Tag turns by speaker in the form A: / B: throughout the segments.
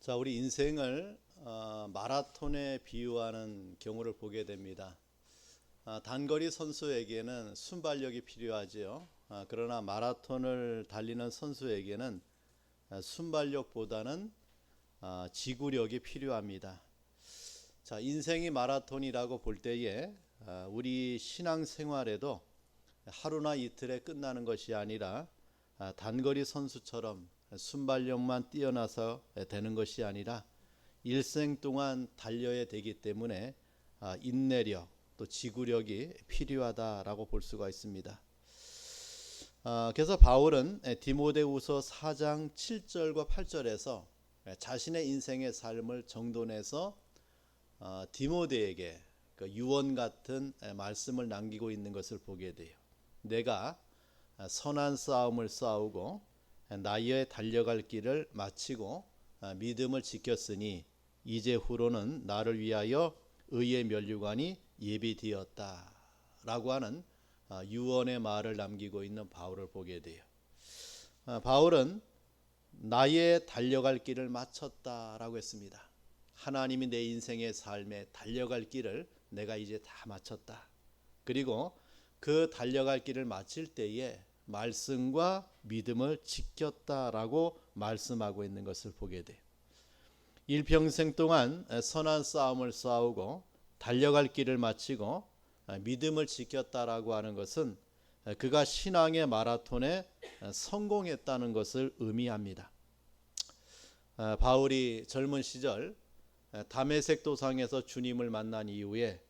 A: 자, 우리 인생을 마라톤에 비유하는 경우를 보게 됩니다. 단거리 선수에게는 순발력이 필요하지요. 그러나 마라톤을 달리는 선수에게는 순발력보다는 지구력이 필요합니다. 자, 인생이 마라톤이라고 볼 때에 우리 신앙생활에도 하루나 이틀에 끝나는 것이 아니라 단거리 선수처럼 순발력만 뛰어나서 되는 것이 아니라 일생 동안 달려야 되기 때문에 인내력 또 지구력이 필요하다라고 볼 수가 있습니다. 그래서 바울은 디모데후서 4장 7절과 8절에서 자신의 인생의 삶을 정돈해서 디모데에게 그 유언 같은 말씀을 남기고 있는 것을 보게 돼요. 내가 선한 싸움을 싸우고 나의 달려갈 길을 마치고 믿음을 지켰으니 이제 후로는 나를 위하여 의의 면류관이 예비되었다 라고 하는 유언의 말을 남기고 있는 바울을 보게 돼요. 바울은 나의 달려갈 길을 마쳤다라고 했습니다. 하나님이 내 인생의 삶에 달려갈 길을 내가 이제 다 마쳤다. 그리고 그 달려갈 길을 마칠 때에 말씀과 믿음을 지켰다라고 말씀하고 있는 것을 보게 돼요. 일평생 동안 선한 싸움을 싸우고 달려갈 길을 마치고 믿음을 지켰다라고 하는 것은 그가 신앙의 마라톤에 성공했다는 것을 의미합니다. 바울이 젊은 시절 다메섹 도상에서 주님을 만난 이후에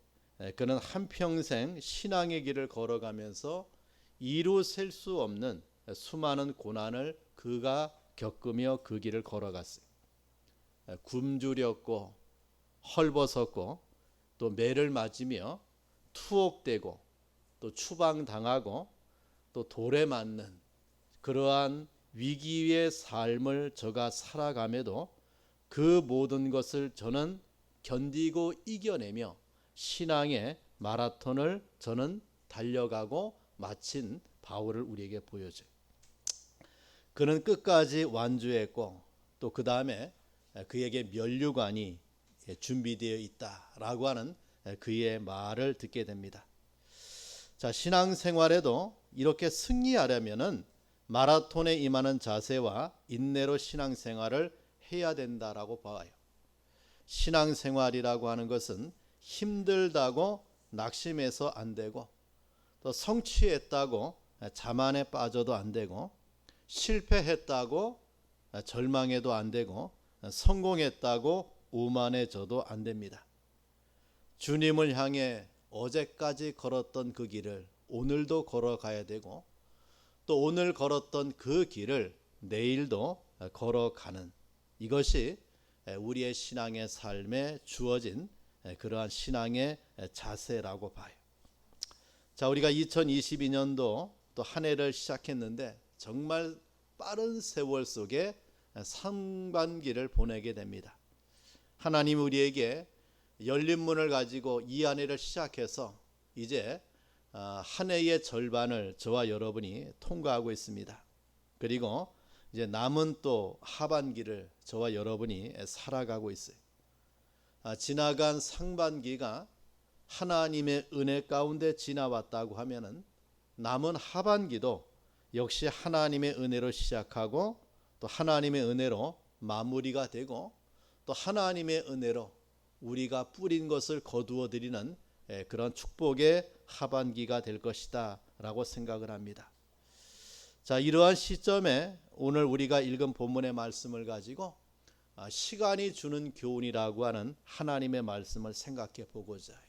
A: 그는 한평생 신앙의 길을 걸어가면서 이루 셀 수 없는 수많은 고난을 그가 겪으며 그 길을 걸어갔어요. 굶주렸고 헐벗었고 또 매를 맞으며 투옥되고 또 추방당하고 또 돌에 맞는 그러한 위기의 삶을 저가 살아감에도 그 모든 것을 저는 견디고 이겨내며 신앙의 마라톤을 저는 달려가고 마친 바울을 우리에게 보여줘요. 그는 끝까지 완주했고 또 그 다음에 그에게 면류관이 준비되어 있다라고 하는 그의 말을 듣게 됩니다. 자, 신앙생활에도 이렇게 승리하려면은 마라톤에 임하는 자세와 인내로 신앙생활을 해야 된다라고 봐요. 신앙생활이라고 하는 것은 힘들다고 낙심해서 안 되고 또 성취했다고 자만에 빠져도 안 되고 실패했다고 절망해도 안 되고 성공했다고 오만해져도 안 됩니다. 주님을 향해 어제까지 걸었던 그 길을 오늘도 걸어가야 되고 또 오늘 걸었던 그 길을 내일도 걸어가는 이것이 우리의 신앙의 삶에 주어진 그러한 신앙의 자세라고 봐요. 자, 우리가 2022년도 또 한 해를 시작했는데 정말 빠른 세월 속에 상반기를 보내게 됩니다. 하나님 우리에게 열린 문을 가지고 이 한 해를 시작해서 이제 한 해의 절반을 저와 여러분이 통과하고 있습니다. 그리고 이제 남은 또 하반기를 저와 여러분이 살아가고 있어요. 지나간 상반기가 하나님의 은혜 가운데 지나왔다고 하면은 남은 하반기도 역시 하나님의 은혜로 시작하고 또 하나님의 은혜로 마무리가 되고 또 하나님의 은혜로 우리가 뿌린 것을 거두어 드리는 그런 축복의 하반기가 될 것이다 라고 생각을 합니다. 자, 이러한 시점에 오늘 우리가 읽은 본문의 말씀을 가지고 시간이 주는 교훈이라고 하는 하나님의 말씀을 생각해 보고자 해요.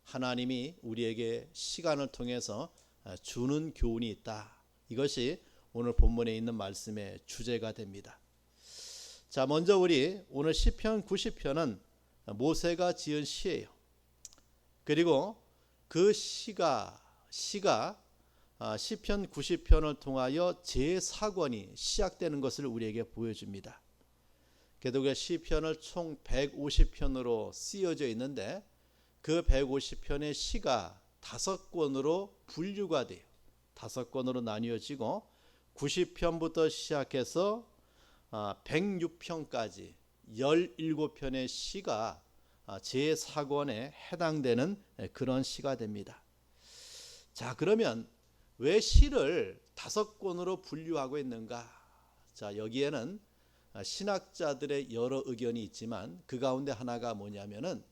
A: 하나님이 우리에게 시간을 통해서 주는 교훈이 있다. 이것이 오늘 본문에 있는 말씀의 주제가 됩니다. 자, 먼저 우리 오늘 시편 90편은 모세가 지은 시예요. 그리고 그 시가 시편 90편을 통하여 제4권이 시작되는 것을 우리에게 보여줍니다. 개독의 시편을 총 150편으로 쓰여져 있는데 그 150편의 시가 5권으로 분류가 돼요. 5권으로 나뉘어지고 90편부터 시작해서 106편까지 17편의 시가 제4권에 해당되는 그런 시가 됩니다. 자, 그러면 왜 시를 5권으로 분류하고 있는가? 자, 여기에는 신학자들의 여러 의견이 있지만 그 가운데 하나가 뭐냐면은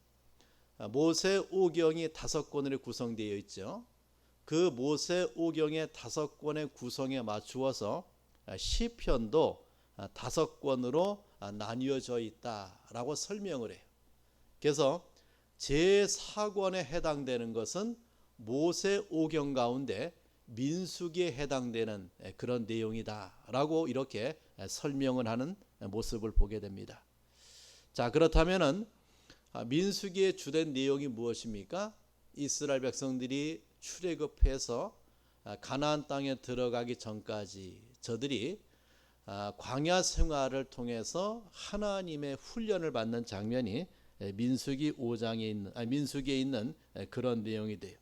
A: 모세오경이 5권으로 구성되어 있죠. 그 모세오경의 5권의 구성에 맞추어서 시편도 5권으로 나뉘어져 있다라고 설명을 해요. 그래서 제4권에 해당되는 것은 모세오경 가운데 민수기에 해당되는 그런 내용이다라고 이렇게 설명을 하는 모습을 보게 됩니다. 자, 그렇다면은 민수기의 주된 내용이 무엇입니까? 이스라엘 백성들이 출애굽해서 가나안 땅에 들어가기 전까지 저들이 광야 생활을 통해서 하나님의 훈련을 받는 장면이 민수기 5장에 있는 민수기에 있는 그런 내용이 돼요.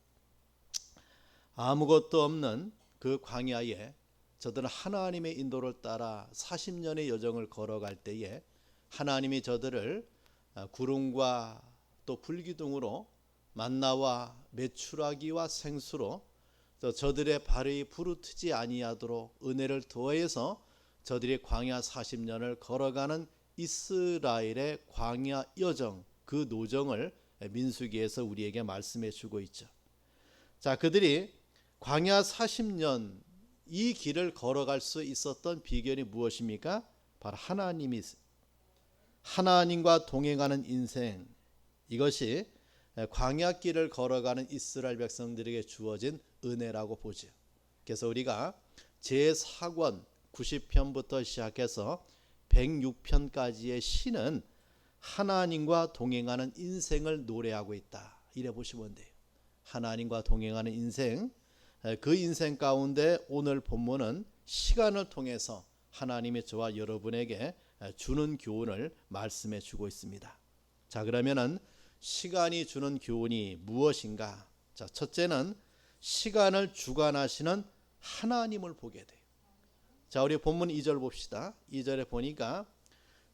A: 아무것도 없는 그 광야에 저들은 하나님의 인도를 따라 40년의 여정을 걸어갈 때에 하나님이 저들을 구름과 또 불기둥으로 만나와 메추라기와 생수로 저들의 발이 부르트지 아니하도록 은혜를 더해서 저들이 광야 40년을 걸어가는 이스라엘의 광야 여정, 그 노정을 민수기에서 우리에게 말씀해 주고 있죠. 자, 그들이 광야 40년 이 길을 걸어갈 수 있었던 비결이 무엇입니까? 바로 하나님과 동행하는 인생, 이것이 광야길을 걸어가는 이스라엘 백성들에게 주어진 은혜라고 보죠. 그래서 우리가 제4권 90편부터 시작해서 106편까지의 시는 하나님과 동행하는 인생을 노래하고 있다, 이래 보시면 돼요. 하나님과 동행하는 인생, 그 인생 가운데 오늘 본문은 시간을 통해서 하나님이 저와 여러분에게 주는 교훈을 말씀해 주고 있습니다. 자, 그러면은 시간이 주는 교훈이 무엇인가? 자, 첫째는 시간을 주관하시는 하나님을 보게 돼요. 자, 우리 본문 2절 봅시다. 2절에 보니까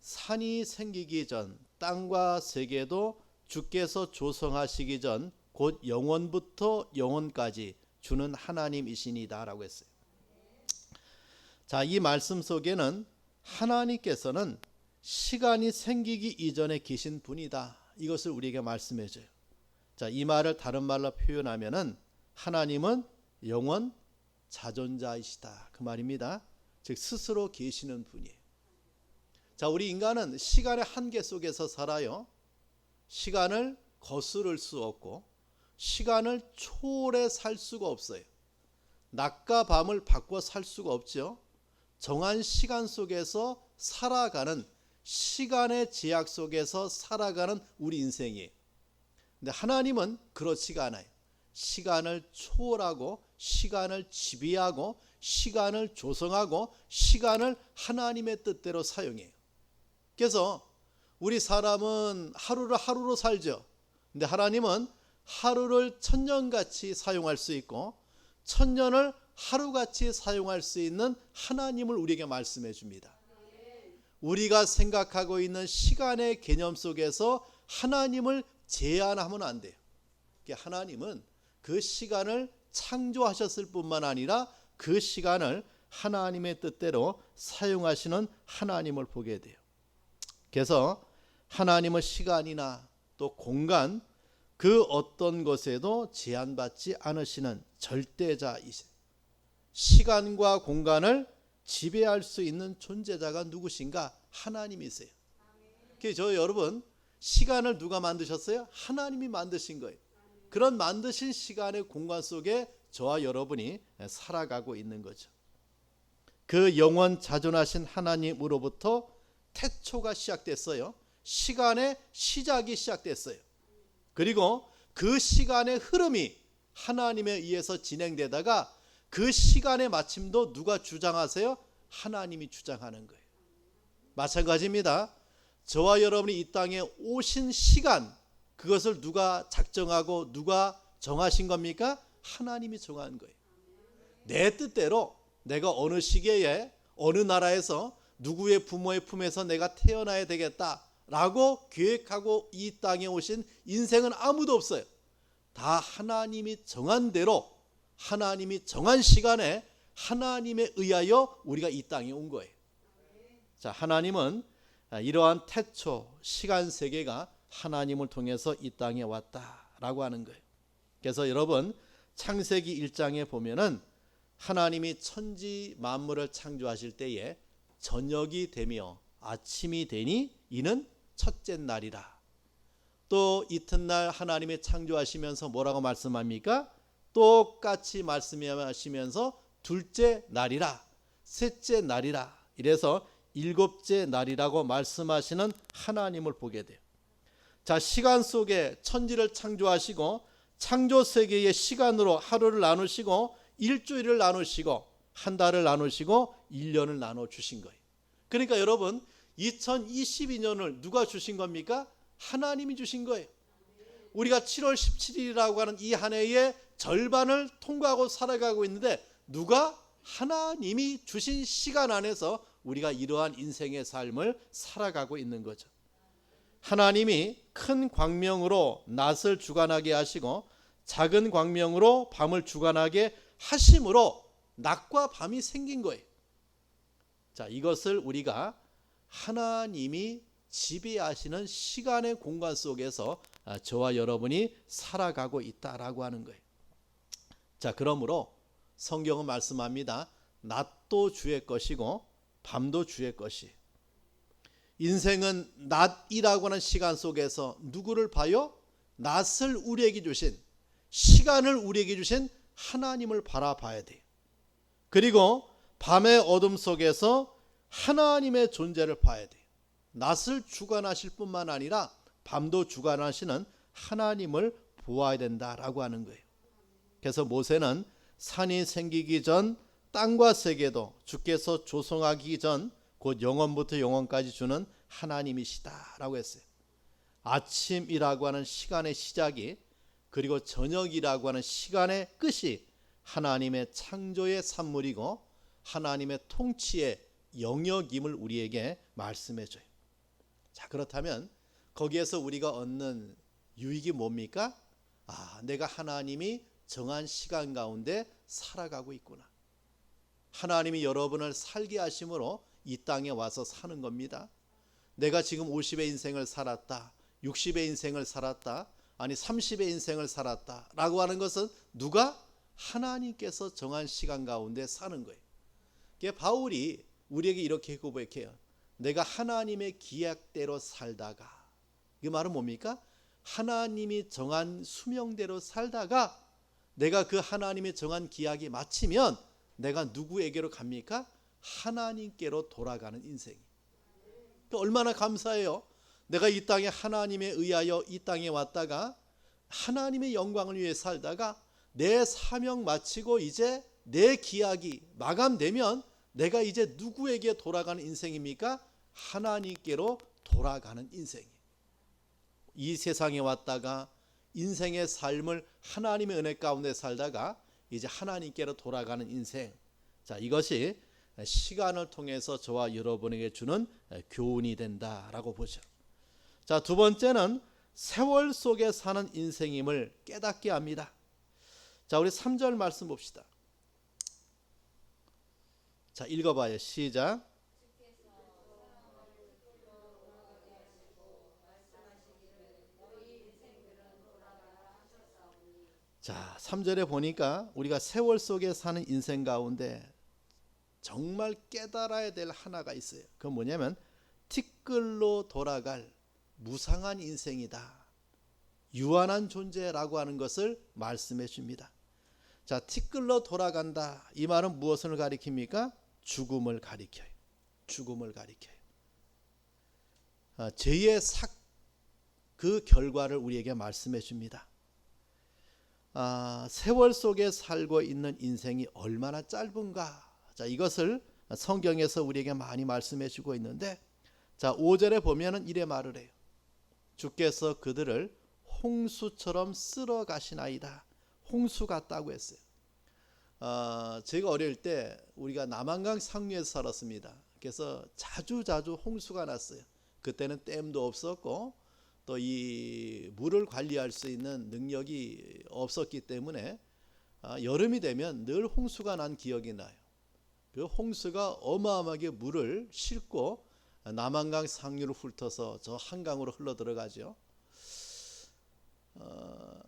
A: 산이 생기기 전 땅과 세계도 주께서 조성하시기 전 곧 영원부터 영원까지 주는 하나님이시니다 라고 했어요. 자, 이 말씀 속에는 하나님께서는 시간이 생기기 이전에 계신 분이다, 이것을 우리에게 말씀해 줘요. 자, 이 말을 다른 말로 표현하면은 하나님은 영원 자존자이시다, 그 말입니다. 즉 스스로 계시는 분이에요. 자, 우리 인간은 시간의 한계 속에서 살아요. 시간을 거스를 수 없고 시간을 초월해 살 수가 없어요. 낮과 밤을 바꿔 살 수가 없죠. 정한 시간 속에서 살아가는, 시간의 제약 속에서 살아가는 우리 인생이에요. 근데 하나님은 그렇지가 않아요. 시간을 초월하고 시간을 지배하고 시간을 조성하고 시간을 하나님의 뜻대로 사용해요. 그래서 우리 사람은 하루를 하루로 살죠. 근데 하나님은 하루를 천년같이 사용할 수 있고 천년을 하루같이 사용할 수 있는 하나님을 우리에게 말씀해 줍니다. 우리가 생각하고 있는 시간의 개념 속에서 하나님을 제한하면 안 돼요. 하나님은 그 시간을 창조하셨을 뿐만 아니라 그 시간을 하나님의 뜻대로 사용하시는 하나님을 보게 돼요. 그래서 하나님은 시간이나 또 공간, 그 어떤 것에도 제한받지 않으시는 절대자이세요. 시간과 공간을 지배할 수 있는 존재자가 누구신가? 하나님이세요. 그래서 여러분, 시간을 누가 만드셨어요? 하나님이 만드신 거예요. 그런 만드신 시간의 공간 속에 저와 여러분이 살아가고 있는 거죠. 그 영원 자존하신 하나님으로부터 태초가 시작됐어요. 시간의 시작이 시작됐어요. 그리고 그 시간의 흐름이 하나님에 의해서 진행되다가 그 시간의 마침도 누가 주장하세요? 하나님이 주장하는 거예요. 마찬가지입니다. 저와 여러분이 이 땅에 오신 시간, 그것을 누가 작정하고 누가 정하신 겁니까? 하나님이 정한 거예요. 내 뜻대로 내가 어느 시기에 어느 나라에서 누구의 부모의 품에서 내가 태어나야 되겠다라고 계획하고 이 땅에 오신 인생은 아무도 없어요. 다 하나님이 정한 대로, 하나님이 정한 시간에 하나님에 의하여 우리가 이 땅에 온 거예요. 자, 하나님은 이러한 태초 시간 세계가 하나님을 통해서 이 땅에 왔다라고 하는 거예요. 그래서 여러분 창세기 1장에 보면은 하나님이 천지 만물을 창조하실 때에 저녁이 되며 아침이 되니 이는 첫째 날이라. 또 이튿날 하나님이 창조하시면서 뭐라고 말씀합니까? 똑같이 말씀하시면서 둘째 날이라, 셋째 날이라. 이래서 일곱째 날이라고 말씀하시는 하나님을 보게 돼요. 자, 시간 속에 천지를 창조하시고 창조 세계의 시간으로 하루를 나누시고 일주일을 나누시고 한 달을 나누시고 1년을 나눠 주신 거예요. 그러니까 여러분 2022년을 누가 주신 겁니까? 하나님이 주신 거예요. 우리가 7월 17일이라고 하는 이 한 해의 절반을 통과하고 살아가고 있는데 누가? 하나님이 주신 시간 안에서 우리가 이러한 인생의 삶을 살아가고 있는 거죠. 하나님이 큰 광명으로 낮을 주관하게 하시고 작은 광명으로 밤을 주관하게 하심으로 낮과 밤이 생긴 거예요. 자, 이것을 우리가 하나님이 지배하시는 시간의 공간 속에서 저와 여러분이 살아가고 있다라고 하는 거예요. 자, 그러므로 성경은 말씀합니다. 낮도 주의 것이고 밤도 주의 것이. 인생은 낮이라고 하는 시간 속에서 누구를 봐요? 낮을 우리에게 주신, 시간을 우리에게 주신 하나님을 바라봐야 돼요. 그리고 밤의 어둠 속에서 하나님의 존재를 봐야 돼요. 낮을 주관하실 뿐만 아니라 밤도 주관하시는 하나님을 보아야 된다라고 하는 거예요. 그래서 모세는 산이 생기기 전 땅과 세계도 주께서 조성하기 전 곧 영원부터 영원까지 주는 하나님이시다라고 했어요. 아침이라고 하는 시간의 시작이 그리고 저녁이라고 하는 시간의 끝이 하나님의 창조의 산물이고 하나님의 통치의 영역임을 우리에게 말씀해줘요. 자, 그렇다면 거기에서 우리가 얻는 유익이 뭡니까? 내가 하나님이 정한 시간 가운데 살아가고 있구나. 하나님이 여러분을 살게 하심으로 이 땅에 와서 사는 겁니다. 내가 지금 50의 인생을 살았다, 60의 인생을 살았다, 아니 30의 인생을 살았다 라고 하는 것은 누가? 하나님께서 정한 시간 가운데 사는 거예요. 바울이 우리에게 이렇게 고백해요. 내가 하나님의 기약대로 살다가, 이 말은 뭡니까? 하나님이 정한 수명대로 살다가 내가 그 하나님이 정한 기약이 마치면 내가 누구에게로 갑니까? 하나님께로 돌아가는 인생. 얼마나 감사해요. 내가 이 땅에 하나님에 의하여 이 땅에 왔다가 하나님의 영광을 위해 살다가 내 사명 마치고 이제 내 기약이 마감되면 내가 이제 누구에게 돌아가는 인생입니까? 하나님께로 돌아가는 인생이에요. 이 세상에 왔다가 인생의 삶을 하나님의 은혜 가운데 살다가 이제 하나님께로 돌아가는 인생. 자, 이것이 시간을 통해서 저와 여러분에게 주는 교훈이 된다라고 보죠. 자, 두 번째는 세월 속에 사는 인생임을 깨닫게 합니다. 자, 우리 3절 말씀 봅시다. 자, 읽어봐요. 시작. 자, 3절에 보니까 우리가 세월 속에 사는 인생 가운데 정말 깨달아야 될 하나가 있어요. 그건 뭐냐면 티끌로 돌아갈 무상한 인생이다, 유한한 존재라고 하는 것을 말씀해 줍니다. 자, 티끌로 돌아간다, 이 말은 무엇을 가리킵니까? 죽음을 가리켜요. 죽음을 가리켜요. 죄의 그 결과를 우리에게 말씀해 줍니다. 세월 속에 살고 있는 인생이 얼마나 짧은가. 자, 이것을 성경에서 우리에게 많이 말씀해 주고 있는데, 자, 5절에 보면은 이래 말을 해요. 주께서 그들을 홍수처럼 쓸어 가시나이다. 홍수 같다고 했어요. 제가 어릴 때 우리가 남한강 상류에서 살았습니다. 그래서 자주 홍수가 났어요. 그때는 댐도 없었고 또 이 물을 관리할 수 있는 능력이 없었기 때문에 여름이 되면 늘 홍수가 난 기억이 나요. 그 홍수가 어마어마하게 물을 싣고 남한강 상류를 훑어서 저 한강으로 흘러 들어가죠.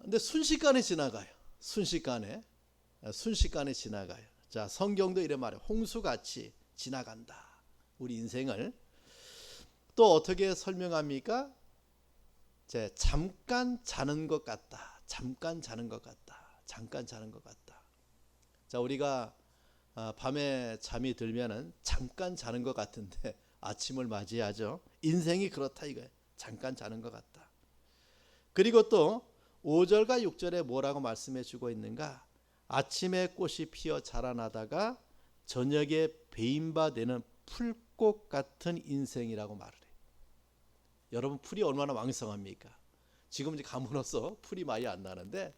A: 근데 순식간에 지나가요. 순식간에 지나가요. 자, 성경도 이래 말해요. 홍수같이 지나간다. 우리 인생을. 또 어떻게 설명합니까? 잠깐 자는 것 같다. 잠깐 자는 것 같다. 잠깐 자는 것 같다. 자, 우리가 밤에 잠이 들면은 잠깐 자는 것 같은데 아침을 맞이하죠. 인생이 그렇다 이거예요. 잠깐 자는 것 같다. 그리고 또 5절과 6절에 뭐라고 말씀해 주고 있는가? 아침에 꽃이 피어 자라나다가 저녁에 베인바 되는 풀꽃 같은 인생이라고 말을 해요. 여러분, 풀이 얼마나 왕성합니까? 지금 이제 가물어서 풀이 많이 안 나는데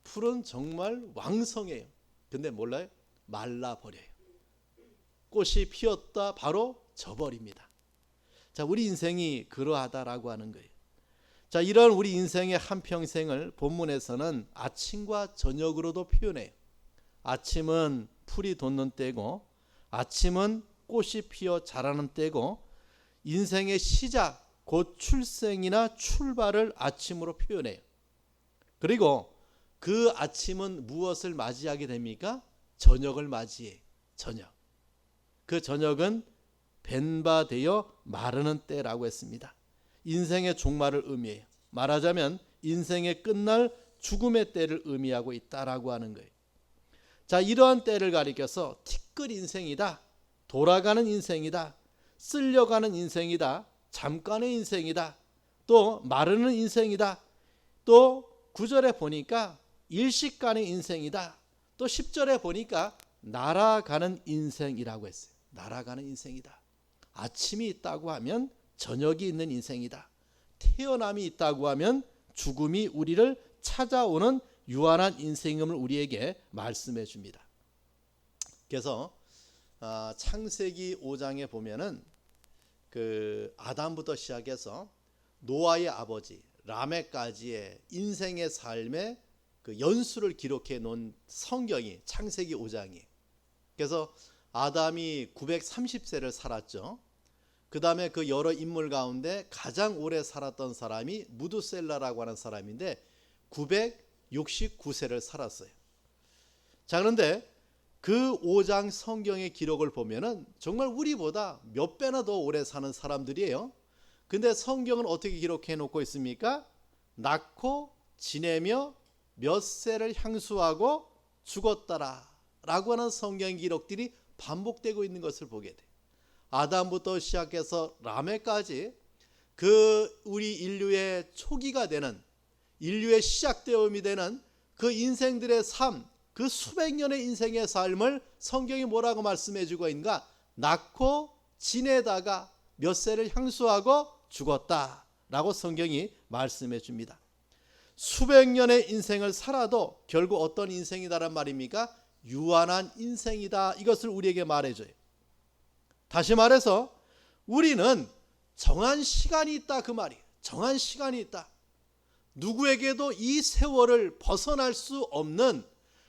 A: 풀은 정말 왕성해요. 근데 몰라요? 말라버려요. 꽃이 피었다 바로 져버립니다. 자, 우리 인생이 그러하다라고 하는 거예요. 자, 이런 우리 인생의 한평생을 본문에서는 아침과 저녁으로도 표현해요. 아침은 풀이 돋는 때고 아침은 꽃이 피어 자라는 때고 인생의 시작, 곧 출생이나 출발을 아침으로 표현해요. 그리고 그 아침은 무엇을 맞이하게 됩니까? 저녁을 맞이해. 저녁. 그 저녁은 벤바 되어 마르는 때라고 했습니다. 인생의 종말을 의미해요. 말하자면 인생의 끝날 죽음의 때를 의미하고 있다라고 하는 거예요. 자, 이러한 때를 가리켜서 티끌 인생이다, 돌아가는 인생이다, 쓸려가는 인생이다, 잠깐의 인생이다, 또 마르는 인생이다, 또 9절에 보니까 일시간의 인생이다, 또 10절에 보니까 날아가는 인생이라고 했어요. 날아가는 인생이다. 아침이 있다고 하면 저녁이 있는 인생이다. 태어남이 있다고 하면 죽음이 우리를 찾아오는 유한한 인생임을 우리에게 말씀해 줍니다. 그래서 창세기 5장에 보면은 그 아담부터 시작해서 노아의 아버지 라멕까지의 인생의 삶의 그 연수를 기록해 놓은 성경이 창세기 5장이에요. 그래서 아담이 930세를 살았죠. 그 다음에 그 여러 인물 가운데 가장 오래 살았던 사람이 무두셀라라고 하는 사람인데 969세를 살았어요. 자, 그런데 그 5장 성경의 기록을 보면은 정말 우리보다 몇 배나 더 오래 사는 사람들이에요. 근데 성경은 어떻게 기록해 놓고 있습니까? 낳고 지내며 몇 세를 향수하고 죽었더라 라고 하는 성경 기록들이 반복되고 있는 것을 보게 돼요. 아담부터 시작해서 라멕까지 그 우리 인류의 초기가 되는, 인류의 시작대음이 되는 그 인생들의 삶, 그 수백 년의 인생의 삶을 성경이 뭐라고 말씀해 주고 있는가? 낳고 지내다가 몇 세를 향수하고 죽었다라고 성경이 말씀해 줍니다. 수백 년의 인생을 살아도 결국 어떤 인생이다란 말입니까? 유한한 인생이다. 이것을 우리에게 말해줘요. 다시 말해서 우리는 정한 시간이 있다, 그 말이에요. 정한 시간이 있다. 누구에게도 이 세월을 벗어날 수 없는,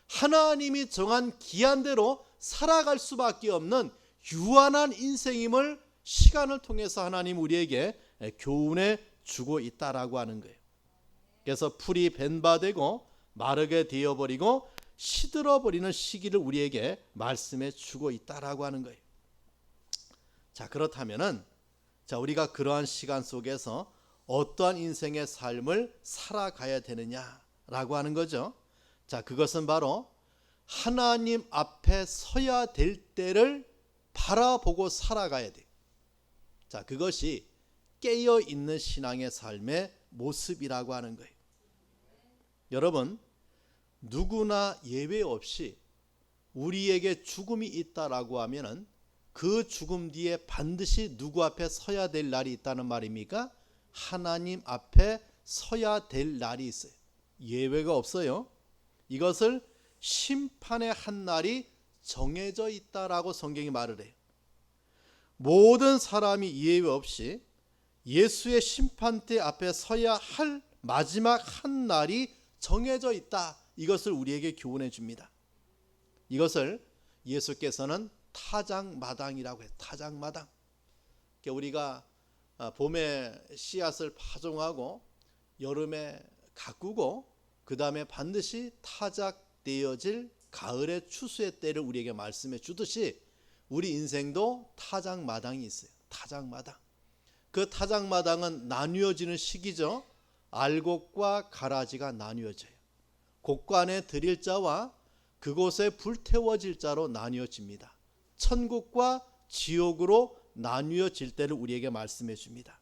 A: 하나님이 정한 기한대로 살아갈 수밖에 없는 유한한 인생임을 시간을 통해서 하나님 우리에게 교훈해 주고 있다라고 하는 거예요. 그래서 풀이 벤바되고 마르게 되어버리고 시들어버리는 시기를 우리에게 말씀해 주고 있다라고 하는 거예요. 자, 그렇다면은 우리가 그러한 시간 속에서 어떠한 인생의 삶을 살아가야 되느냐라고 하는 거죠. 자, 그것은 바로 하나님 앞에 서야 될 때를 바라보고 살아가야 돼요. 자, 그것이 깨어 있는 신앙의 삶의 모습이라고 하는 거예요. 여러분, 누구나 예외 없이 우리에게 죽음이 있다라고 하면은 그 죽음 뒤에 반드시 누구 앞에 서야 될 날이 있다는 말입니까? 하나님 앞에 서야 될 날이 있어요. 예외가 없어요. 이것을 심판의 한 날이 정해져 있다라고 성경이 말을 해요. 모든 사람이 예외 없이 예수의 심판대 앞에 서야 할 마지막 한 날이 정해져 있다. 이것을 우리에게 교훈해 줍니다. 이것을 예수께서는 타작마당이라고 해요. 타작마당. 우리가 봄에 씨앗을 파종하고 여름에 가꾸고 그 다음에 반드시 타작되어질 가을의 추수의 때를 우리에게 말씀해 주듯이 우리 인생도 타작마당이 있어요. 타작마당. 그 타작마당은 나뉘어지는 시기죠. 알곡과 가라지가 나뉘어져요. 곡간에 들일 자와 그곳에 불태워질 자로 나뉘어집니다. 천국과 지옥으로 나뉘어질 때를 우리에게 말씀해 줍니다.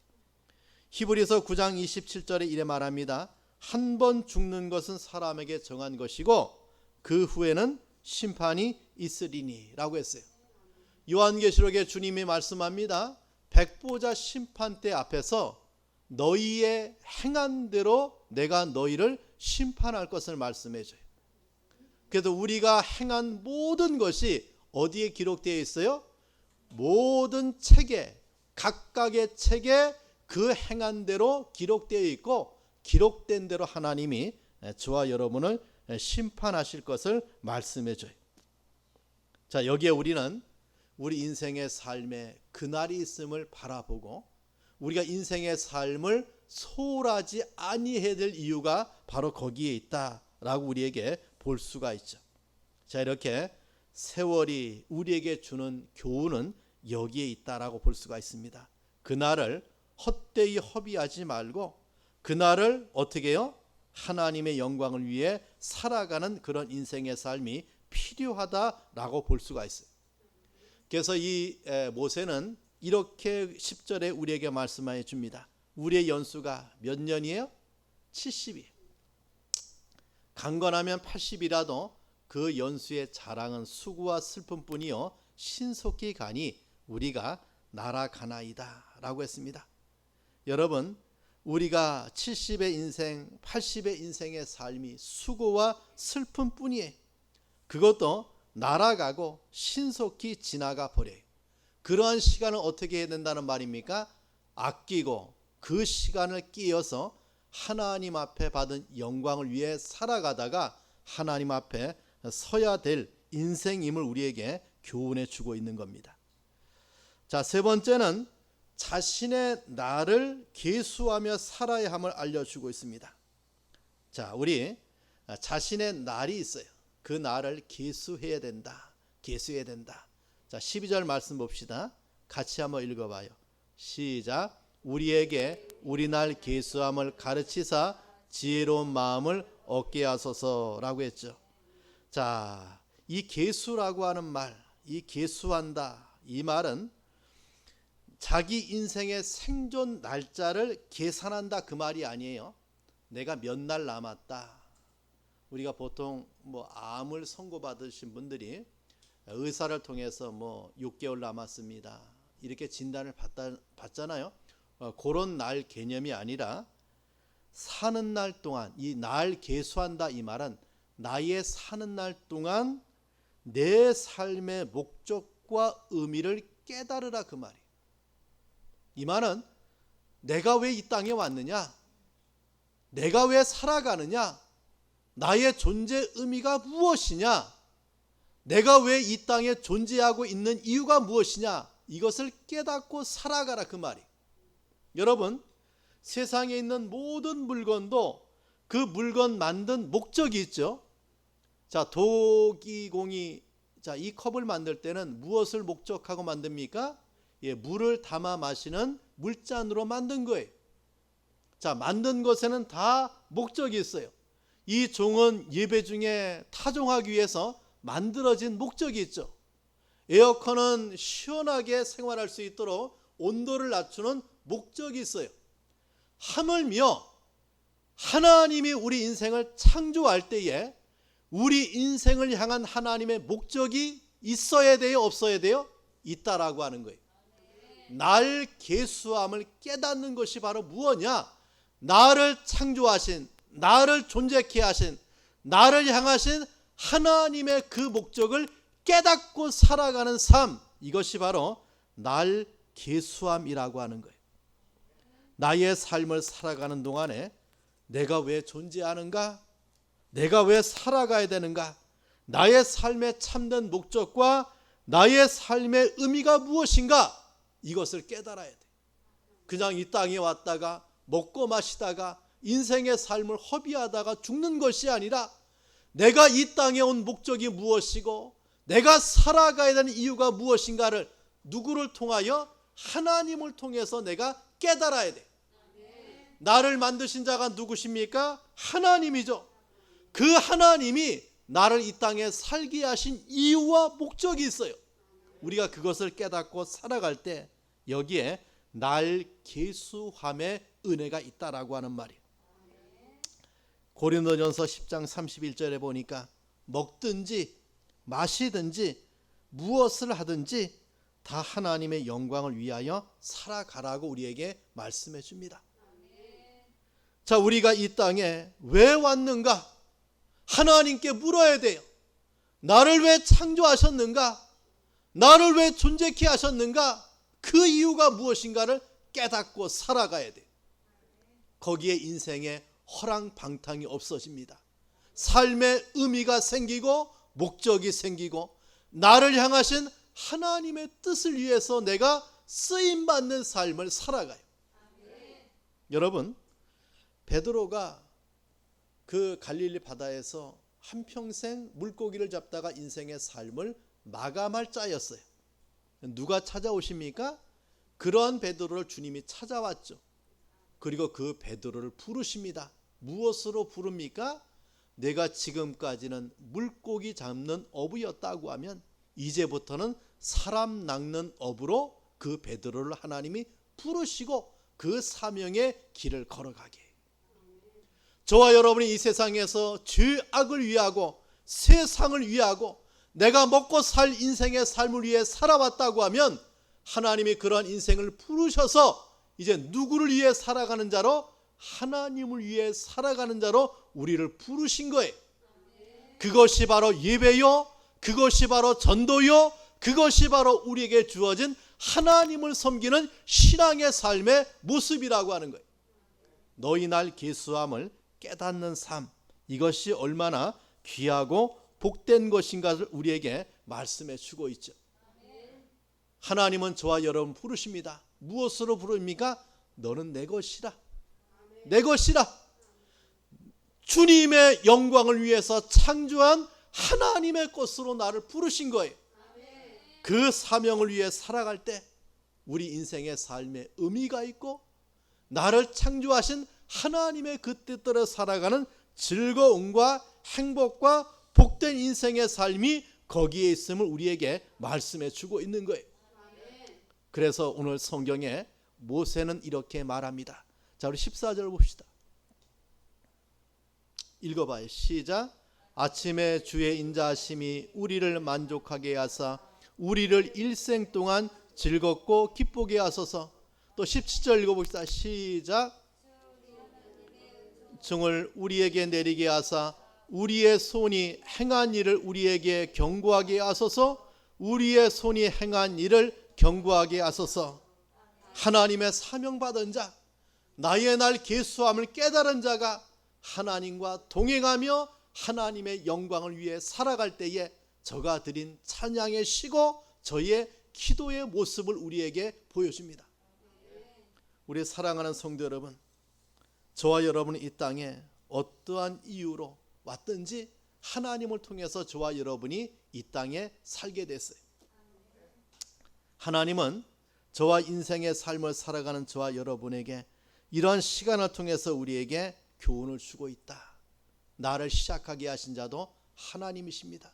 A: 히브리서 9장 27절에 이래 말합니다. 한 번 죽는 것은 사람에게 정한 것이고 그 후에는 심판이 있으리니 라고 했어요. 요한계시록에 주님이 말씀합니다. 백보자 심판대 앞에서 너희의 행한 대로 내가 너희를 심판할 것을 말씀해 줘요. 그래서 우리가 행한 모든 것이 어디에 기록되어 있어요? 모든 책에, 각각의 책에 그 행한 대로 기록되어 있고 기록된 대로 하나님이 저와 여러분을 심판하실 것을 말씀해 줘요. 자, 여기에 우리는 우리 인생의 삶에 그날이 있음을 바라보고 우리가 인생의 삶을 소홀하지 아니해야 될 이유가 바로 거기에 있다라고 우리에게 볼 수가 있죠. 자, 이렇게 세월이 우리에게 주는 교훈은 여기에 있다라고 볼 수가 있습니다. 그날을 헛되이 허비하지 말고 그날을 어떻게 해요? 하나님의 영광을 위해 살아가는 그런 인생의 삶이 필요하다라고 볼 수가 있어요. 그래서 이 모세는 이렇게 10절에 우리에게 말씀해 줍니다. 우리의 연수가 몇 년이에요? 70이. 강건하면 80이라도 그 연수의 자랑은 수고와 슬픔뿐이요 신속히 가니 우리가 날아가나이다 라고 했습니다. 여러분, 우리가 70의 인생, 80의 인생의 삶이 수고와 슬픔뿐이에요. 그것도 날아가고 신속히 지나가 버려요. 그러한 시간을 어떻게 해야 된다는 말입니까? 아끼고 그 시간을 끼어서 하나님 앞에 받은 영광을 위해 살아가다가 하나님 앞에 서야 될 인생임을 우리에게 교훈해 주고 있는 겁니다. 자, 세 번째는 자신의 날을 계수하며 살아야 함을 알려주고 있습니다. 자, 우리 자신의 날이 있어요. 그 날을 계수해야 된다. 계수해야 된다. 자, 12절 말씀 봅시다. 같이 한번 읽어봐요. 시작. 우리에게 우리 날 계수함을 가르치사 지혜로운 마음을 얻게 하소서라고 했죠. 자, 이 계수라고 하는 말, 이 계수한다, 이 말은 자기 인생의 생존 날짜를 계산한다 그 말이 아니에요. 내가 몇 날 남았다. 우리가 보통 암을 선고받으신 분들이 의사를 통해서 6개월 남았습니다. 이렇게 진단을 받잖아요. 그런 날 개념이 아니라 사는 날 동안 이 날 계수한다 이 말은 나의 사는 날 동안 내 삶의 목적과 의미를 깨달으라 그 말이에요. 이 말은 내가 왜 이 땅에 왔느냐? 내가 왜 살아가느냐? 나의 존재 의미가 무엇이냐? 내가 왜 이 땅에 존재하고 있는 이유가 무엇이냐? 이것을 깨닫고 살아가라 그 말이에요. 여러분, 세상에 있는 모든 물건도 그 물건 만든 목적이 있죠. 자, 도기공이 이 컵을 만들 때는 무엇을 목적하고 만듭니까? 물을 담아 마시는 물잔으로 만든 거예요. 자, 만든 것에는 다 목적이 있어요. 이 종은 예배 중에 타종하기 위해서 만들어진 목적이 있죠. 에어컨은 시원하게 생활할 수 있도록 온도를 낮추는 목적이 있어요. 하물며 하나님이 우리 인생을 창조할 때에 우리 인생을 향한 하나님의 목적이 있어야 돼요? 없어야 돼요? 있다라고 하는 거예요. 날 계수함을 깨닫는 것이 바로 무엇이냐? 나를 창조하신, 나를 존재케 하신, 나를 향하신 하나님의 그 목적을 깨닫고 살아가는 삶, 이것이 바로 날 계수함이라고 하는 거예요. 나의 삶을 살아가는 동안에 내가 왜 존재하는가? 내가 왜 살아가야 되는가? 나의 삶의 참된 목적과 나의 삶의 의미가 무엇인가? 이것을 깨달아야 돼. 그냥 이 땅에 왔다가 먹고 마시다가 인생의 삶을 허비하다가 죽는 것이 아니라 내가 이 땅에 온 목적이 무엇이고 내가 살아가야 되는 이유가 무엇인가를 누구를 통하여? 하나님을 통해서 내가 깨달아야 돼. 나를 만드신 자가 누구십니까? 하나님이죠. 그 하나님이 나를 이 땅에 살게 하신 이유와 목적이 있어요. 우리가 그것을 깨닫고 살아갈 때 여기에 날 계수함의 은혜가 있다라고 하는 말이에요. 고린도전서 10장 31절에 보니까 먹든지 마시든지 무엇을 하든지 다 하나님의 영광을 위하여 살아가라고 우리에게 말씀해 줍니다. 자, 우리가 이 땅에 왜 왔는가? 하나님께 물어야 돼요. 나를 왜 창조하셨는가? 나를 왜 존재케 하셨는가? 그 이유가 무엇인가를 깨닫고 살아가야 돼요. 거기에 인생에 허랑방탕이 없어집니다. 삶의 의미가 생기고 목적이 생기고 나를 향하신 하나님의 뜻을 위해서 내가 쓰임받는 삶을 살아가요. 여러분, 베드로가 그 갈릴리 바다에서 한평생 물고기를 잡다가 인생의 삶을 마감할 자였어요. 누가 찾아오십니까? 그러한 베드로를 주님이 찾아왔죠. 그리고 그 베드로를 부르십니다. 무엇으로 부릅니까? 내가 지금까지는 물고기 잡는 어부였다고 하면 이제부터는 사람 낚는 어부로 그 베드로를 하나님이 부르시고 그 사명의 길을 걸어가게 해요. 저와 여러분이 이 세상에서 죄악을 위하고 세상을 위하고 내가 먹고 살 인생의 삶을 위해 살아왔다고 하면 하나님이 그런 인생을 부르셔서 이제 누구를 위해 살아가는 자로? 하나님을 위해 살아가는 자로 우리를 부르신 거예요. 그것이 바로 예배요, 그것이 바로 전도요, 그것이 바로 우리에게 주어진 하나님을 섬기는 신앙의 삶의 모습이라고 하는 거예요. 너희 날 계수함을 깨닫는 삶, 이것이 얼마나 귀하고 복된 것인가를 우리에게 말씀해 주고 있죠. 하나님은 저와 여러분 부르십니다. 무엇으로 부릅니까? 너는 내 것이라. 내 것이라. 주님의 영광을 위해서 창조한 하나님의 것으로 나를 부르신 거예요. 그 사명을 위해 살아갈 때 우리 인생의 삶에 의미가 있고 나를 창조하신 하나님의 그 뜻대로 살아가는 즐거움과 행복과 복된 인생의 삶이 거기에 있음을 우리에게 말씀해 주고 있는 거예요. 그래서 오늘 성경에 모세는 이렇게 말합니다. 자, 우리 14절 봅시다. 읽어봐요. 시작. 아침에 주의 인자하심이 우리를 만족하게 하사 우리를 일생 동안 즐겁고 기쁘게 하소서. 또 17절 읽어봅시다. 시작. 증을 우리에게 내리게 하사 우리의 손이 행한 일을 우리에게 경고하게 하소서. 우리의 손이 행한 일을 경고하게 하소서. 하나님의 사명받은 자, 나의 날 계수함을 깨달은 자가 하나님과 동행하며 하나님의 영광을 위해 살아갈 때에 저가 드린 찬양의 시고 저의 기도의 모습을 우리에게 보여줍니다. 우리 사랑하는 성도 여러분, 저와 여러분은 이 땅에 어떠한 이유로 왔든지 하나님을 통해서 저와 여러분이 이 땅에 살게 됐어요. 하나님은 저와 인생의 삶을 살아가는 저와 여러분에게 이러한 시간을 통해서 우리에게 교훈을 주고 있다. 나를 시작하게 하신 자도 하나님이십니다.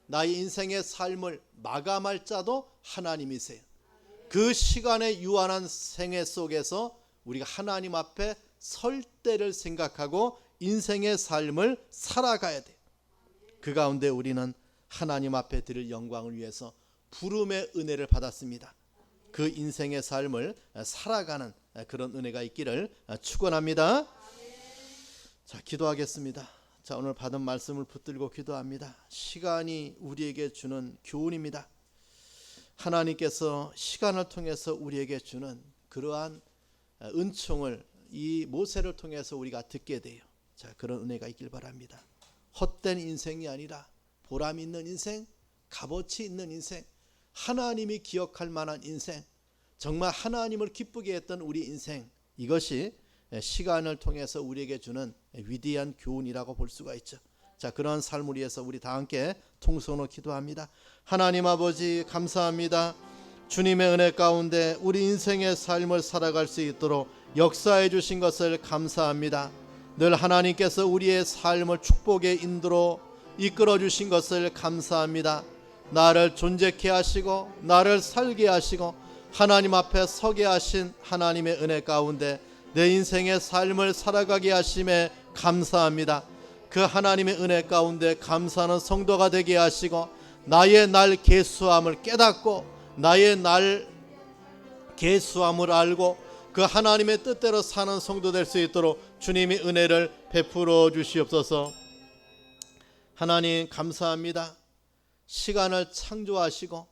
A: 나의 인생의 삶을 마감할 자도 하나님이세요. 그 시간의 유한한 생애 속에서 우리가 하나님 앞에 설 때를 생각하고 인생의 삶을 살아가야 돼요. 그 가운데 우리는 하나님 앞에 드릴 영광을 위해서 부름의 은혜를 받았습니다. 그 인생의 삶을 살아가는 그런 은혜가 있기를 축원합니다. 자, 기도하겠습니다. 자, 오늘 받은 말씀을 붙들고 기도합니다. 시간이 우리에게 주는 교훈입니다. 하나님께서 시간을 통해서 우리에게 주는 그러한 은총을 이 모세를 통해서 우리가 듣게 돼요. 자, 그런 은혜가 있길 바랍니다. 헛된 인생이 아니라 보람 있는 인생, 값어치 있는 인생, 하나님이 기억할 만한 인생, 정말 하나님을 기쁘게 했던 우리 인생, 이것이 시간을 통해서 우리에게 주는 위대한 교훈이라고 볼 수가 있죠. 자, 그런 삶을 위해서 우리 다 함께 통성으로 기도합니다. 하나님 아버지, 감사합니다. 주님의 은혜 가운데 우리 인생의 삶을 살아갈 수 있도록 역사해 주신 것을 감사합니다. 늘 하나님께서 우리의 삶을 축복의 인도로 이끌어 주신 것을 감사합니다. 나를 존재케 하시고 나를 살게 하시고 하나님 앞에 서게 하신 하나님의 은혜 가운데 내 인생의 삶을 살아가게 하심에 감사합니다. 그 하나님의 은혜 가운데 감사하는 성도가 되게 하시고 나의 날 계수함을 깨닫고 나의 날 계수함을 알고 그 하나님의 뜻대로 사는 성도 될 수 있도록 주님이 은혜를 베풀어 주시옵소서. 하나님 감사합니다. 시간을 창조하시고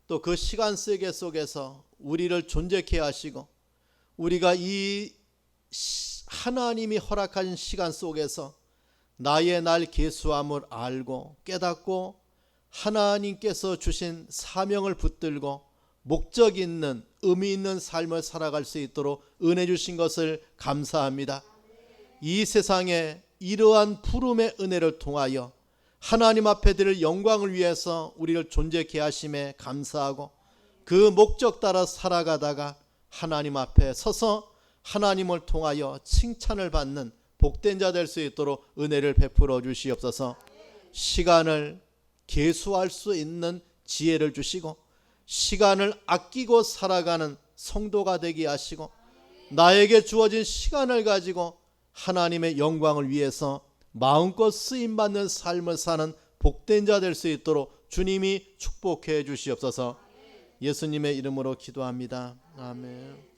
A: 또 그 시간 세계 속에서 우리를 존재케 하시고 우리가 이 하나님이 허락하신 시간 속에서 나의 날 계수함을 알고 깨닫고 하나님께서 주신 사명을 붙들고 목적 있는 의미 있는 삶을 살아갈 수 있도록 은혜 주신 것을 감사합니다. 이 세상에 이러한 부름의 은혜를 통하여 하나님 앞에 드릴 영광을 위해서 우리를 존재케 하심에 감사하고 그 목적 따라 살아가다가 하나님 앞에 서서 하나님을 통하여 칭찬을 받는 복된 자 될 수 있도록 은혜를 베풀어 주시옵소서. 시간을 계수할 수 있는 지혜를 주시고 시간을 아끼고 살아가는 성도가 되게 하시고 나에게 주어진 시간을 가지고 하나님의 영광을 위해서 마음껏 쓰임받는 삶을 사는 복된 자 될 수 있도록 주님이 축복해 주시옵소서. 예수님의 이름으로 기도합니다. 아멘.